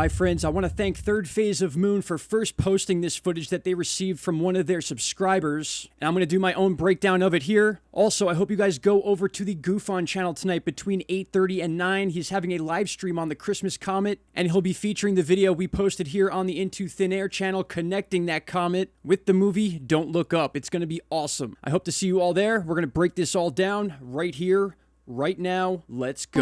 My friends, I want to thank Third Phase of Moon for first posting this footage that they received from one of their subscribers, and I'm going to do my own breakdown of it here. Also, I hope you guys go over to the Goof On channel tonight between 8:30 and 9. He's having a live stream on the Christmas comet, and he'll be featuring the video we posted here on the Into Thin Air channel connecting that comet with the movie Don't Look Up. It's going to be awesome. I hope to see you all there. We're going to break this all down right here, right now. Let's go.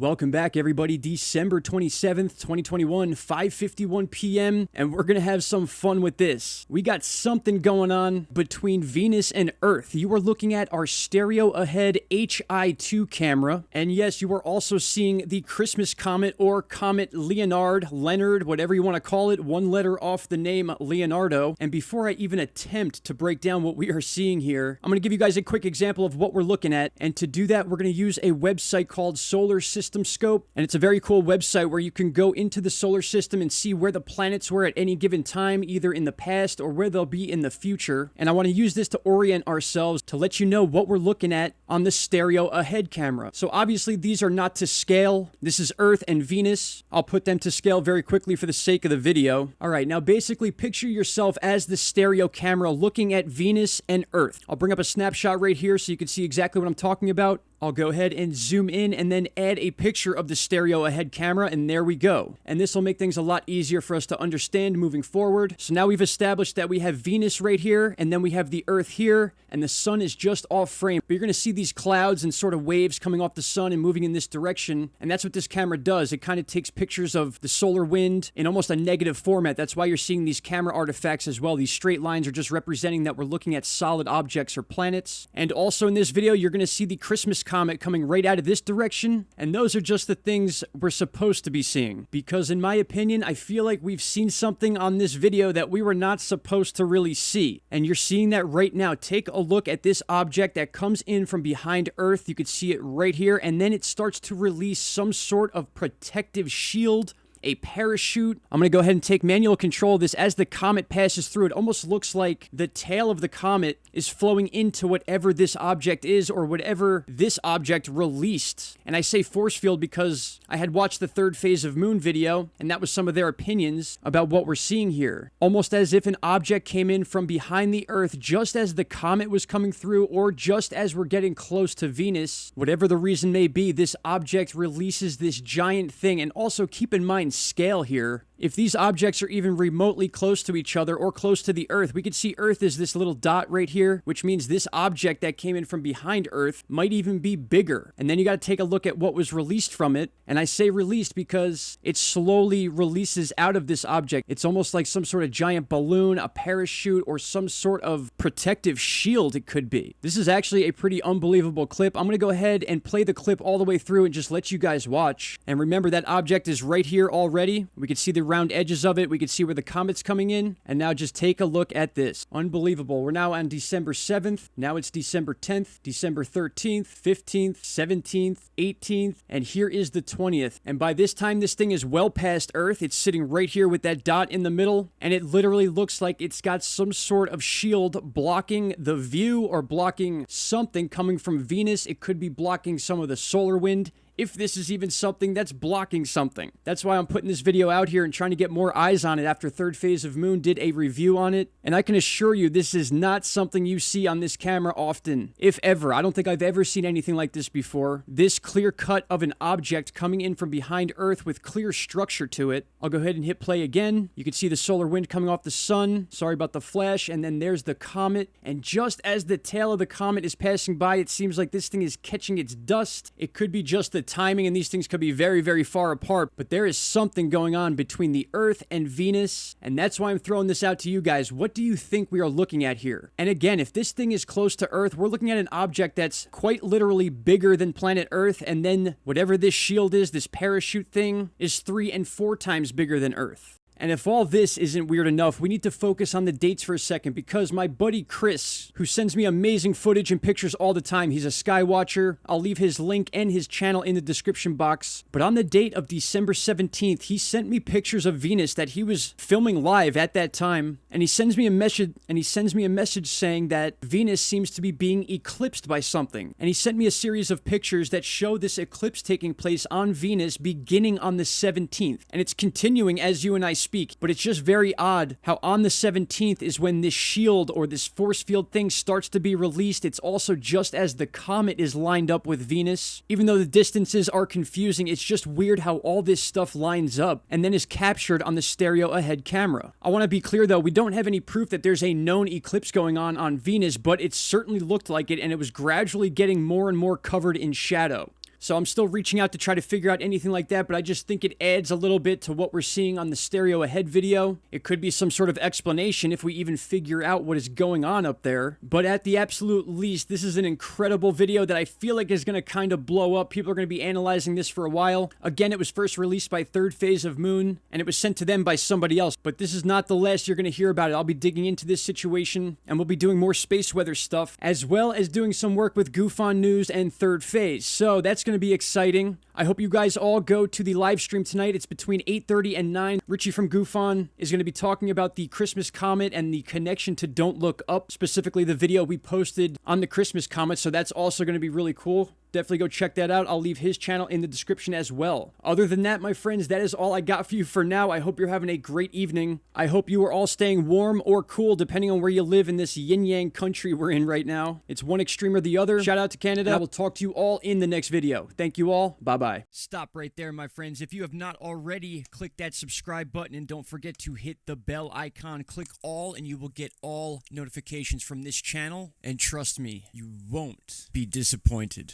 Welcome back, everybody. December 27th, 2021, 5:51 p.m., and we're going to have some fun with this. We got something going on between Venus and Earth. You are looking at our stereo ahead HI2 camera, and yes, you are also seeing the Christmas comet or comet Leonard, whatever you want to call it, one letter off the name Leonardo. And before I even attempt to break down what we are seeing here, I'm going to give you guys a quick example of what we're looking at, and to do that, we're going to use a website called Solar System Scope, and it's a very cool website where you can go into the solar system and see where the planets were at any given time, either in the past or where they'll be in the future. And I want to use this to orient ourselves to let you know what we're looking at on the stereo ahead camera. So obviously these are not to scale. This is Earth and Venus. I'll put them to scale very quickly for the sake of the video. All right, now basically picture yourself as the stereo camera looking at Venus and Earth. I'll bring up a snapshot right here so you can see exactly what I'm talking about. I'll go ahead and zoom in and then add a picture of the stereo ahead camera, and there we go. And this will make things a lot easier for us to understand moving forward. So now we've established that we have Venus right here, and then we have the Earth here, and the sun is just off frame. But you're going to see these clouds and sort of waves coming off the sun and moving in this direction, and that's what this camera does. It kind of takes pictures of the solar wind in almost a negative format. That's why you're seeing these camera artifacts as well. These straight lines are just representing that we're looking at solid objects or planets. And also in this video, you're going to see the Christmas comet coming right out of this direction, and those are just the things we're supposed to be seeing, because in my opinion, I feel like we've seen something on this video that we were not supposed to really see, and you're seeing that right now. Take a look at this object that comes in from behind Earth. You can see it right here, and then it starts to release some sort of protective shield, a parachute. I'm going to go ahead and take manual control of this. As the comet passes through, it almost looks like the tail of the comet is flowing into whatever this object is, or whatever this object released. And I say force field because I had watched the Third Phase of Moon video, and that was some of their opinions about what we're seeing here. Almost as if an object came in from behind the Earth just as the comet was coming through, or just as we're getting close to Venus. Whatever the reason may be, this object releases this giant thing. And also keep in mind scale here. If these objects are even remotely close to each other or close to the Earth, we could see Earth as this little dot right here, which means this object that came in from behind Earth might even be bigger. And then you got to take a look at what was released from it. And I say released because it slowly releases out of this object. It's almost like some sort of giant balloon, a parachute, or some sort of protective shield it could be. This is actually a pretty unbelievable clip. I'm going to go ahead and play the clip all the way through and just let you guys watch. And remember, that object is right here already. We can see the round edges of it. We can see where the comet's coming in. And now just take a look at this. Unbelievable. We're now on December 7th. Now it's December 10th, December 13th, 15th, 17th, 18th, and here is the 20th. And by this time, this thing is well past Earth. It's sitting right here with that dot in the middle, and it literally looks like it's got some sort of shield blocking the view, or blocking something coming from Venus. It could be blocking some of the solar wind, if this is even something that's blocking something. That's why I'm putting this video out here and trying to get more eyes on it after Third Phase of Moon did a review on it. And I can assure you, this is not something you see on this camera often, if ever. I don't think I've ever seen anything like this before. This clear cut of an object coming in from behind Earth with clear structure to it. I'll go ahead and hit play again. You can see the solar wind coming off the sun. Sorry about the flash. And then there's the comet. And just as the tail of the comet is passing by, it seems like this thing is catching its dust. It could be just the timing, and these things could be very, very far apart, but there is something going on between the Earth and Venus, and that's why I'm throwing this out to you guys. What do you think we are looking at here? And again, if this thing is close to Earth, we're looking at an object that's quite literally bigger than planet Earth, and then whatever this shield is, this parachute thing, is 3 and 4 times bigger than Earth. And if all this isn't weird enough, we need to focus on the dates for a second, because my buddy Chris, who sends me amazing footage and pictures all the time, he's a skywatcher. I'll leave his link and his channel in the description box. But on the date of December 17th, he sent me pictures of Venus that he was filming live at that time, and he sends me a message saying that Venus seems to be being eclipsed by something. And he sent me a series of pictures that show this eclipse taking place on Venus beginning on the 17th. And it's continuing as you and I speak, but it's just very odd how on the 17th is when this shield or this force field thing starts to be released. It's also just as the comet is lined up with Venus. Even though the distances are confusing, it's just weird how all this stuff lines up and then is captured on the stereo ahead camera. I want to be clear though, we don't have any proof that there's a known eclipse going on Venus, but it certainly looked like it, and it was gradually getting more and more covered in shadow. So I'm still reaching out to try to figure out anything like that, but I just think it adds a little bit to what we're seeing on the stereo ahead video. It could be some sort of explanation if we even figure out what is going on up there. But at the absolute least, this is an incredible video that I feel like is going to kind of blow up. People are going to be analyzing this for a while. Again, it was first released by Third Phase of Moon, and it was sent to them by somebody else. But this is not the last you're going to hear about it. I'll be digging into this situation, and we'll be doing more space weather stuff, as well as doing some work with Goof on News and Third Phase. So that's going to be exciting. I hope you guys all go to the live stream tonight. It's between 8:30 and 9. Richie from Goof On is going to be talking about the Christmas comet and the connection to Don't Look Up, specifically the video we posted on the Christmas comet. So that's also going to be really cool. Definitely go check that out. I'll leave his channel in the description as well. Other than that, my friends, that is all I got for you for now. I hope you're having a great evening. I hope you are all staying warm or cool, depending on where you live in this yin-yang country we're in right now. It's one extreme or the other. Shout out to Canada. I will talk to you all in the next video. Thank you all. Bye-bye. Stop right there, my friends. If you have not already, click that subscribe button, and don't forget to hit the bell icon. Click all, and you will get all notifications from this channel. And trust me, you won't be disappointed.